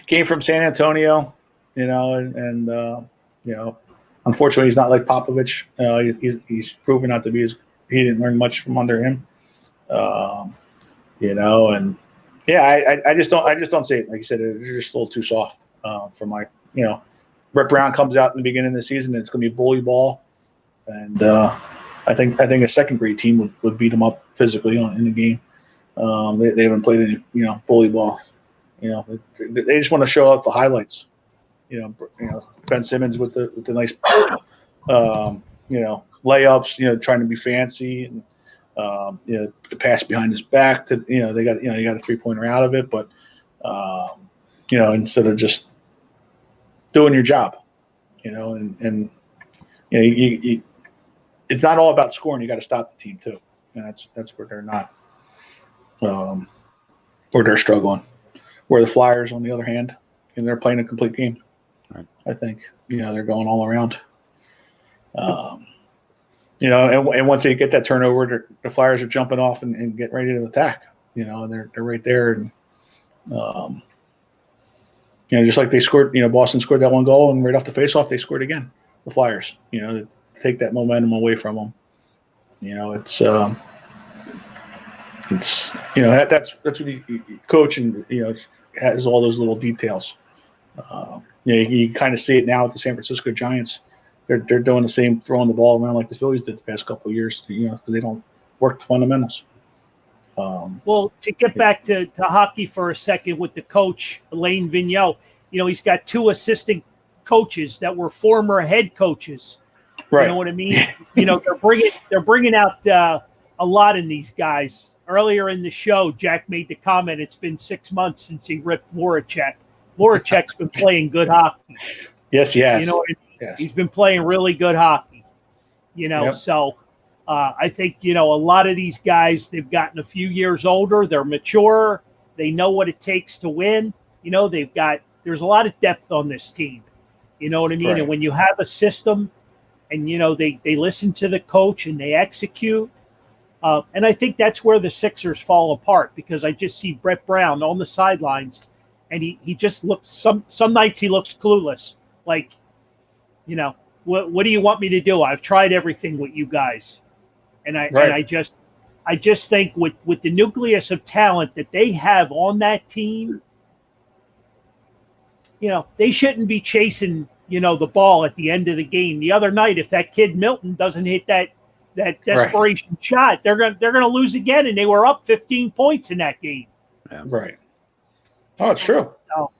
Came from San Antonio, and unfortunately, he's not like Popovich. He's proven not to be he didn't learn much from under him. And yeah, I just don't see it. Like you said, they're just a little too soft for my, Brett Brown comes out in the beginning of the season, and it's going to be bully ball, and I think a second grade team would beat them up physically in the game. They haven't played any bully ball. They just want to show out the highlights. Ben Simmons with the nice layups, trying to be fancy and the pass behind his back to they got a 3-pointer out of it, but instead of just doing your job, and it's not all about scoring. You got to stop the team too, and that's where they're not, where they're struggling. Where the Flyers, on the other hand, and they're playing a complete game. Right. I think they're going all around. And once they get that turnover, the Flyers are jumping off and getting ready to attack. And they're right there, and just like they scored. Boston scored that one goal, and right off the faceoff, they scored again. The Flyers, to take that momentum away from them. It's that's what you coach, and has all those little details. You kind of see it now with the San Francisco Giants. They're doing the same, throwing the ball around like the Phillies did the past couple of years. Because they don't work the fundamentals. Well, to get back to hockey for a second with the coach Alain Vigneault, he's got 2 assistant coaches that were former head coaches. Right. You know what I mean? They're bringing out a lot in these guys. Earlier in the show, Jack made the comment, it's been 6 months since he ripped Voracek. Voracek's been playing good hockey. Yes, yes. Yes. He's been playing really good hockey. Yep. So I think, a lot of these guys, they've gotten a few years older. They're mature. They know what it takes to win. There's a lot of depth on this team. You know what I mean? Right. And when you have a system and, they listen to the coach and they execute, and I think that's where the Sixers fall apart, because I just see Brett Brown on the sidelines, and he just looks, some nights he looks clueless. Like, what do you want me to do? I've tried everything with you guys. And I just think with the nucleus of talent that they have on that team, they shouldn't be chasing, the ball at the end of the game. The other night, if that kid Milton doesn't hit that desperation shot, they're gonna lose again, and they were up 15 points in that game. Yeah. Right. Oh, it's true. So,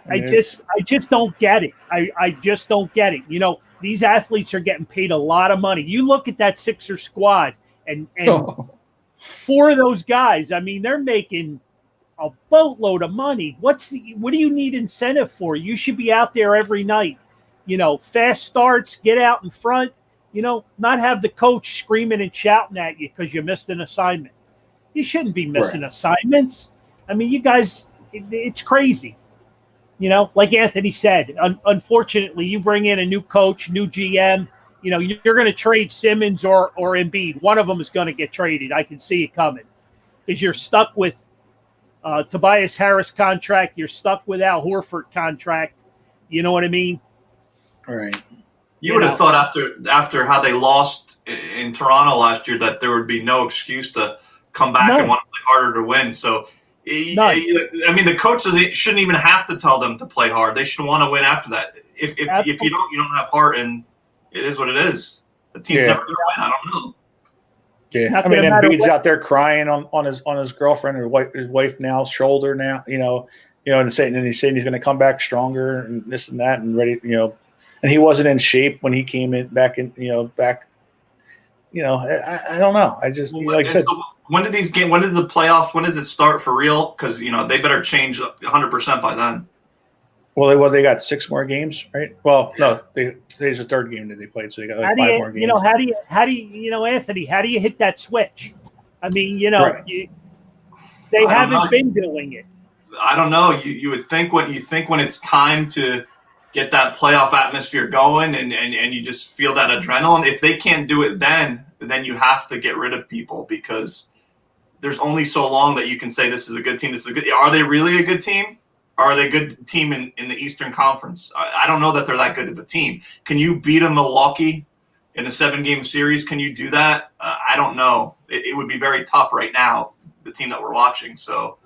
I just don't get it. I just don't get it. These athletes are getting paid a lot of money. You look at that Sixer squad, and 4 of those guys, I mean, they're making a boatload of money. What do you need incentive for? You should be out there every night. Fast starts, get out in front. Not have the coach screaming and shouting at you because you missed an assignment. You shouldn't be missing assignments. I mean, you guys, it's crazy. Like Anthony said, unfortunately, you bring in a new coach, new GM, you're going to trade Simmons or Embiid. One of them is going to get traded. I can see it coming, because you're stuck with Tobias Harris contract. You're stuck with Al Horford contract. You know what I mean? Right. You would have thought after how they lost in Toronto last year that there would be no excuse to come back and want to play harder to win. So, I mean, the coaches shouldn't even have to tell them to play hard. They should want to win after that. If you don't have heart, and it is what it is. The team's never going to win. I don't know. Yeah, I mean, Embiid's out there crying on his girlfriend or his wife now, shoulder now, and he's saying he's going to come back stronger and this and that and ready, and he wasn't in shape when he came in back. I don't know. I just like I said. So when did the playoffs? When does it start for real? Because they better change 100% by then. Well, they got 6 more games, right? Well, no, today's the 3rd game that they played, so they got 5 more games. How do you, Anthony? How do you hit that switch? I mean, they haven't been doing it. I don't know. You would think when it's time to get that playoff atmosphere going, and you just feel that adrenaline. If they can't do it then you have to get rid of people, because there's only so long that you can say this is a good team. This is a good. Are they really a good team? Are they a good team in the Eastern Conference? I don't know that they're that good of a team. Can you beat a Milwaukee in a 7-game series? Can you do that? I don't know. It would be very tough right now, the team that we're watching. So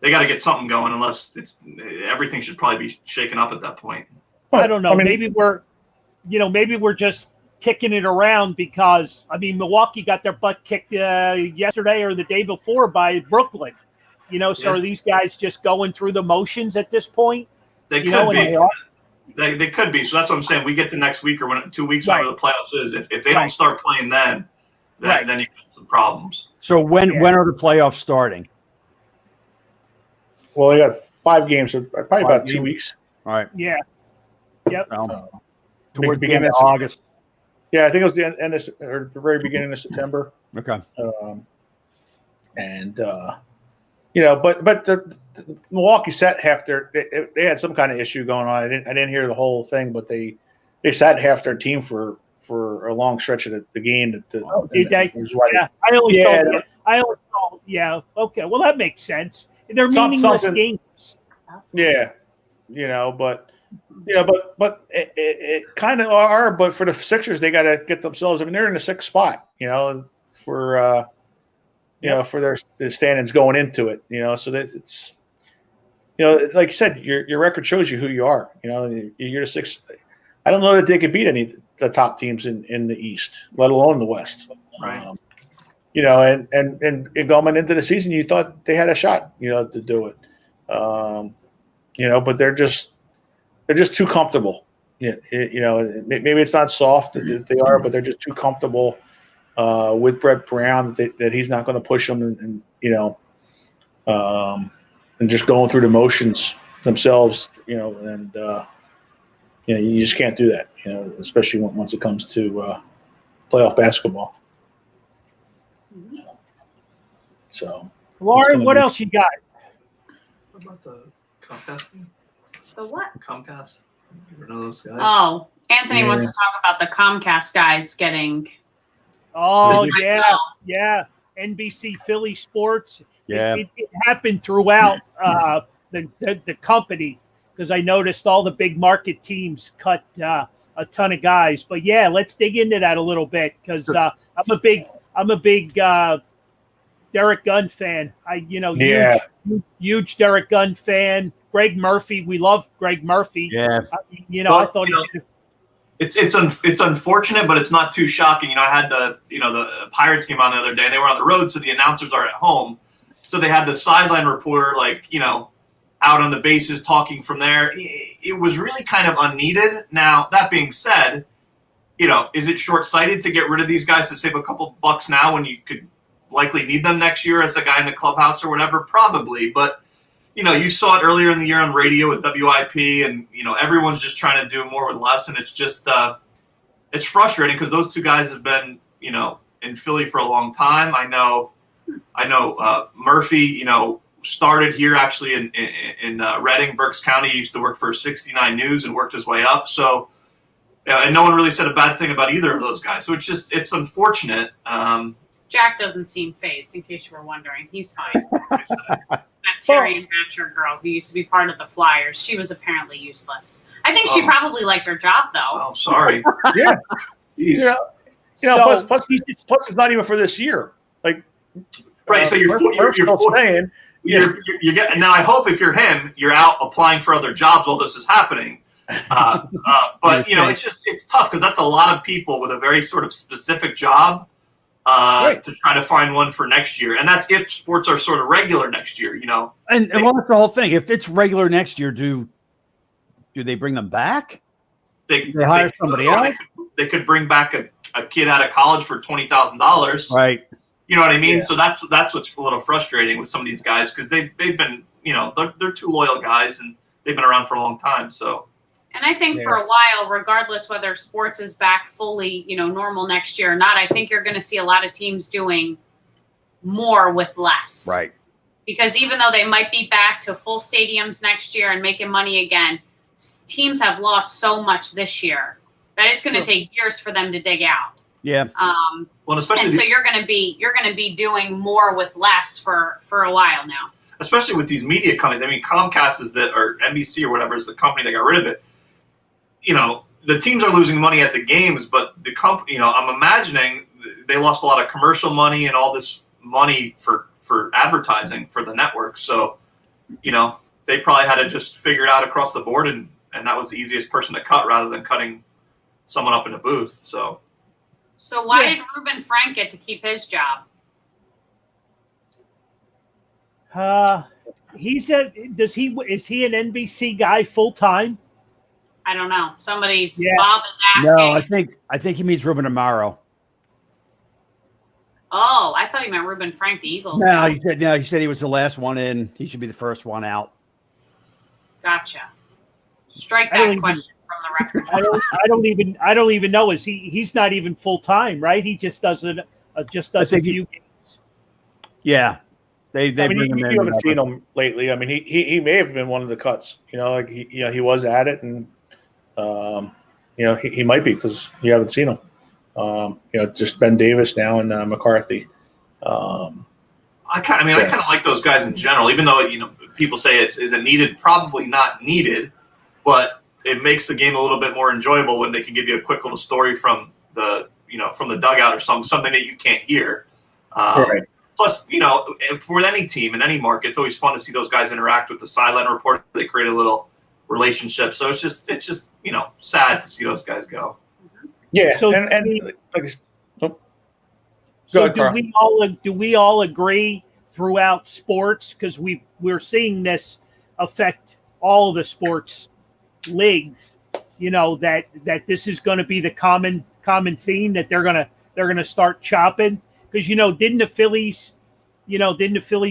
they got to get something going, unless everything should probably be shaken up at that point. I don't know. Maybe we're just kicking it around because, Milwaukee got their butt kicked yesterday or the day before by Brooklyn. So are these guys just going through the motions at this point? They could be. They could be. So that's what I'm saying. We get to next week or 2 weeks, Right. whenever the playoffs is. If they Right. don't start playing then Right. then you got some problems. So when are the playoffs starting? Well, they got 5 games, so probably about 2 games. weeks. All right. Yeah. Yep. Towards the end beginning of of August. Yeah, I think it was the end of, or the very beginning of September. Okay. And but the Milwaukee sat half their. They had some kind of issue going on. I didn't hear the whole thing, but they sat half their team for a long stretch of the game. Did they? Yeah. I only saw. Yeah. Okay. Well, that makes sense. They're meaningless games. Yeah, but it kind of are. But for the Sixers, they got to get themselves. I mean, they're in the 6th spot. For for their standings going into it. So that it's like you said, your record shows you who you are. You're the 6th. I don't know that they could beat any of the top teams in the East, let alone the West. Right. And going into the season, you thought they had a shot, to do it. But they're just too comfortable. Maybe it's not soft that they are, but they're just too comfortable with Brett Brown that he's not going to push them and just going through the motions themselves. And you just can't do that. Especially once it comes to playoff basketball. So, Lauren, what else you got? What about the Comcast thing? The what? Comcast? Get rid of those guys. Oh, Anthony wants to talk about the Comcast guys getting. Oh, yeah. NBC Philly Sports. Yeah. It happened throughout the company because I noticed all the big market teams cut a ton of guys. But yeah, let's dig into that a little bit because I'm a big Derek Gunn fan. Huge Derek Gunn fan. Greg Murphy, we love Greg Murphy. Yeah. I thought it's unfortunate, but it's not too shocking. I had the Pirates game on the other day. They were on the road, so the announcers are at home. So they had the sideline reporter, out on the bases talking from there. It was really kind of unneeded. Now, that being said, is it short-sighted to get rid of these guys to save a couple bucks now when you could likely need them next year as a guy in the clubhouse or whatever? Probably, but you saw it earlier in the year on radio with WIP, and everyone's just trying to do more with less, and it's just it's frustrating because those 2 guys have been in Philly for a long time. I know Murphy started here actually in Reading, Berks County. He used to work for 69 News and worked his way up. So and no one really said a bad thing about either of those guys. So it's unfortunate. Jack doesn't seem phased, in case you were wondering. He's fine. That Terry and Hatcher girl who used to be part of the Flyers, she was apparently useless. I think she probably liked her job, though. Oh, sorry. Yeah. Jeez. Plus it's not even for this year. Right. So you're saying you're getting now. I hope if you're him, you're out applying for other jobs while this is happening. But it's tough because that's a lot of people with a very sort of specific job. Right. To try to find one for next year. And that's if sports are sort of regular next year, And that's the whole thing. If it's regular next year, do they bring them back? They hire somebody else? They could bring back a kid out of college for $20,000. Right. You know what I mean? Yeah. So that's what's a little frustrating with some of these guys because they've been, they're 2 loyal guys and they've been around for a long time. So. And I think for a while, regardless whether sports is back fully, normal next year or not, I think you're going to see a lot of teams doing more with less. Right. Because even though they might be back to full stadiums next year and making money again, teams have lost so much this year that it's going to take years for them to dig out. Yeah. Well, especially so you're going to be doing more with less for a while now. Especially with these media companies. I mean, Comcast or NBC or whatever is the company that got rid of it. The teams are losing money at the games, but the company, I'm imagining they lost a lot of commercial money and all this money for advertising for the network. So, they probably had to just figure it out across the board, and that was the easiest person to cut rather than cutting someone up in a booth. So why did Reuben Frank get to keep his job? Is he an NBC guy full time? I don't know. Somebody's Yeah. Bob is No, asking. I think he means Ruben Amaro. Oh, I thought he meant Ruben Frank, the Eagles. No, guy. he said he was the last one in. He should be the first one out. Gotcha. Strike I don't that even- question from the record. I don't even know. He's not even full time, right? He just does it. Just does a think few games. Yeah, they I mean, bring him you in. haven't seen him lately. I mean, he may have been one of the cuts. You know, like he was at it, and you know, he might be because you haven't seen him. You know, just Ben Davis now and McCarthy. I kind of like those guys in general, even though people say is it needed? Probably not needed, but it makes the game a little bit more enjoyable when they can give you a quick little story from the dugout or something that you can't hear. Right. Plus, for any team in any market, it's always fun to see those guys interact with the sideline reporter. They create a little relationship. So it's just sad to see those guys go. Yeah, So and like, oh. So Go ahead, Carl. do we all agree throughout sports, because we're seeing this affect all of the sports leagues, that this is going to be the common theme, that they're going to start chopping, because didn't the Phillies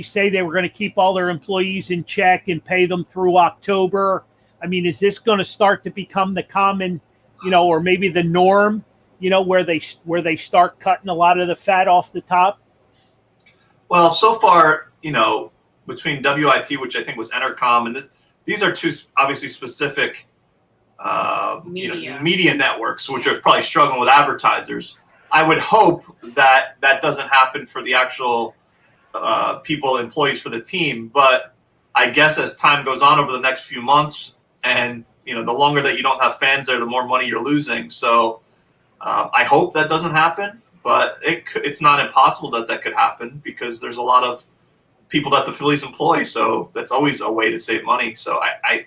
say they were going to keep all their employees in check and pay them through October? I mean, is this going to start to become the common, or maybe the norm, where they start cutting a lot of the fat off the top? Well, so far, between WIP, which I think was Entercom, and these are two obviously specific media networks, which are probably struggling with advertisers. I would hope that doesn't happen for the actual employees for the team. But I guess as time goes on over the next few months, and the longer that you don't have fans there, the more money you're losing. So I hope that doesn't happen, but it's not impossible that could happen, because there's a lot of people that the Phillies employ. So that's always a way to save money. So I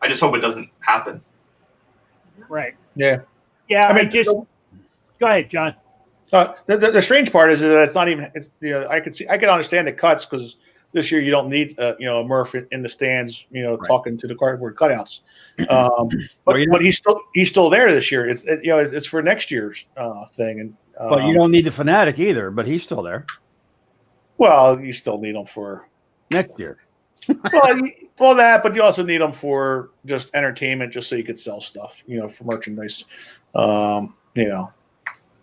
just hope it doesn't happen. Right. Yeah. Yeah. I mean, Go ahead, John. the strange part is that it's not even. I can understand the cuts, because this year you don't need a Murph in the stands, Right. talking to the cardboard cutouts. But he's still there this year. It's for next year's thing, and But you don't need the fanatic either. But he's still there well, you still need him for next year. well, that, but you also need them for just entertainment, just so you could sell stuff, for merchandise. Yeah,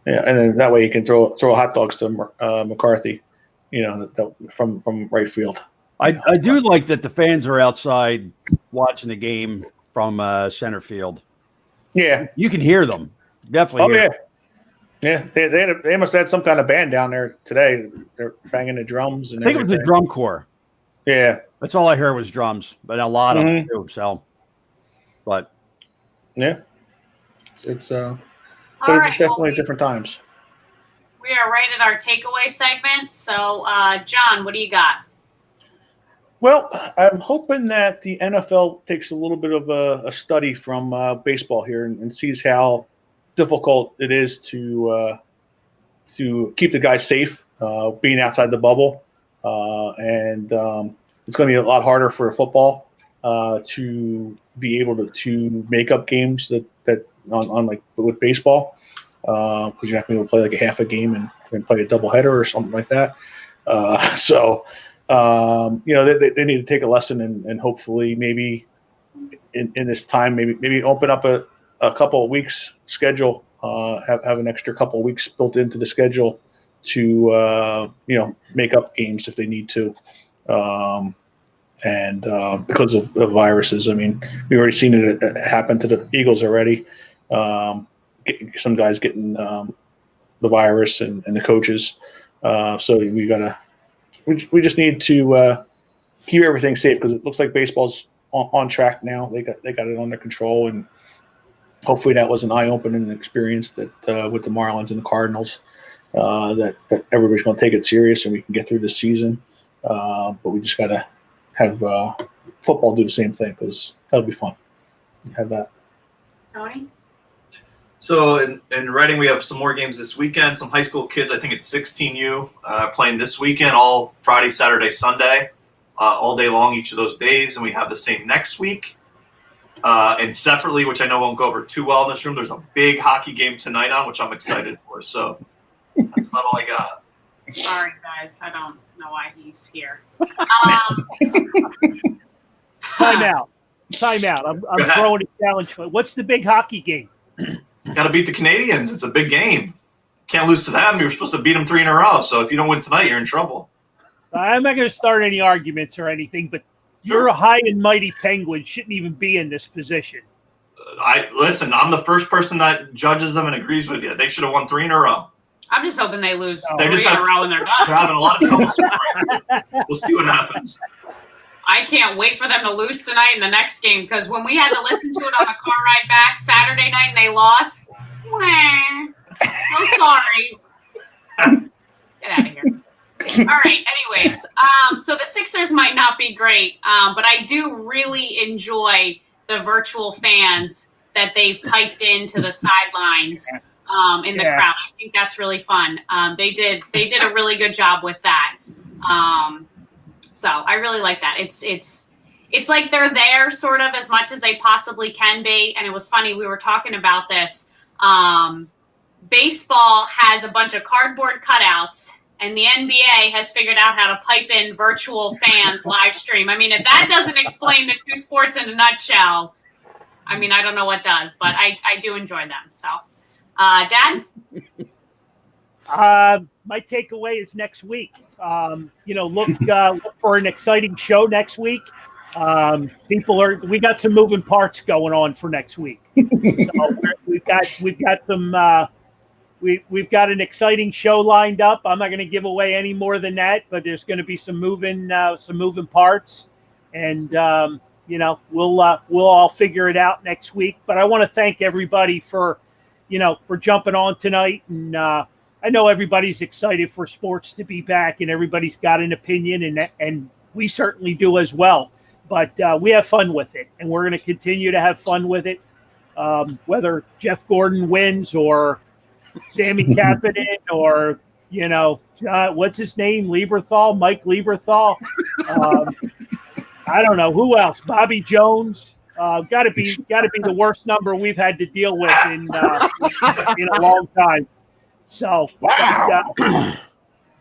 and then that way you can throw hot dogs to McCarthy, from right field. I do like that the fans are outside watching the game from center field. Yeah. You can hear them. Definitely. Oh hear yeah. them. Yeah. They must have had some kind of band down there today. They're banging the drums and I think it was the everything. drum corps. Yeah. That's all I heard was drums, but a lot of them too. So, but Yeah. It's All but right, it's definitely well, different times. we are right at our takeaway segment. So, John, what do you got? Well, I'm hoping that the NFL takes a little bit of a study from baseball here and sees how difficult it is to keep the guys safe, being outside the bubble, and it's going to be a lot harder for football to be able to make up games that on like with baseball, because you're not going to be able to play like a half a game and play a doubleheader or something like that. So they need to take a lesson and hopefully maybe in this time maybe open up a couple of weeks schedule, have an extra couple of weeks built into the schedule to make up games if they need to. And because of the viruses, I mean, we've already seen it happen to the Eagles already. Some guys getting the virus and the coaches. So we just need to keep everything safe, because it looks like baseball's on track now. They got it under control, and hopefully that was an eye-opening experience that with the Marlins and the Cardinals, that everybody's going to take it serious and we can get through this season. But we just got to have football do the same thing, because that'll be fun. Have that. Tony? So in Reading, we have some more games this weekend. Some high school kids, I think it's 16U, playing this weekend, all Friday, Saturday, Sunday, all day long each of those days. And we have the same next week. And separately, which I know won't go over too well in this room, there's a big hockey game tonight on, which I'm excited for. So that's about all I got. Sorry, guys. I don't know why he's here. Time out. I'm throwing a challenge for. What's the big hockey game? Got to beat the Canadians. It's a big game. Can't lose to them. You were supposed to beat them 3 in a row. So if you don't win tonight, you're in trouble. I'm not going to start any arguments or anything, but you're a high and mighty Penguin. Shouldn't even be in this position. Listen, I'm the first person that judges them and agrees with you. They should have won 3 in a row. I'm just hoping they lose They 3 just in have- a row and they're They're done. having a lot of trouble scoring. We'll see what happens. I can't wait for them to lose tonight in the next game because when we had to listen to it on the car ride back Saturday night and they lost, so sorry. Get out of here. All right. Anyways, so the Sixers might not be great, but I do really enjoy the virtual fans that they've piped into the sidelines in the crowd. I think that's really fun. They did a really good job with that. So I really like that. It's like they're there sort of as much as they possibly can be. And it was funny. We were talking about this. Baseball has a bunch of cardboard cutouts and the NBA has figured out how to pipe in virtual fans live stream. I mean, if that doesn't explain the two sports in a nutshell, I mean, I don't know what does, but I do enjoy them. So, Dad? My takeaway is next week. Look for an exciting show next week. We got some moving parts going on for next week. So we've got an exciting show lined up. I'm not going to give away any more than that, but there's going to be some moving parts, and we'll all figure it out next week. But I want to thank everybody for jumping on tonight, and I know everybody's excited for sports to be back, and everybody's got an opinion, and we certainly do as well. But we have fun with it, and we're going to continue to have fun with it, whether Jeff Gordon wins or Sammy Kapanen or what's his name, Lieberthal, Mike Lieberthal. I don't know who else. Bobby Jones. Got to be the worst number we've had to deal with in a long time. So wow.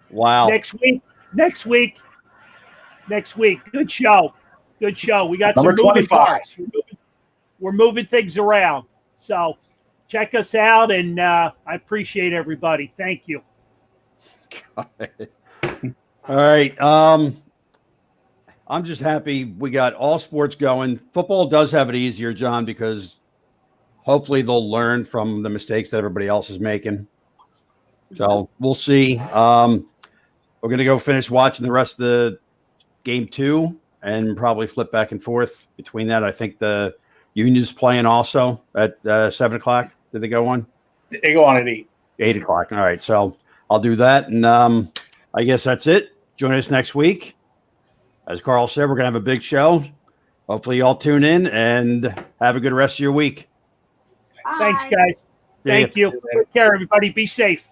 Wow. Next week. Good show. We got Number some moving 25. parts. We're moving things around. So check us out, and I appreciate everybody. Thank you. All right. I'm just happy we got all sports going. Football does have it easier, John, because hopefully they'll learn from the mistakes that everybody else is making. So we'll see. We're going to go finish watching the rest of the game 2 and probably flip back and forth between that. I think the Union's playing also at 7 o'clock. Did they go on? They go on at 8. 8 o'clock. All right. So I'll do that. And I guess that's it. Join us next week. As Carl said, we're going to have a big show. Hopefully you all tune in and have a good rest of your week. Thanks, guys. Thank you. Take care, everybody. Be safe.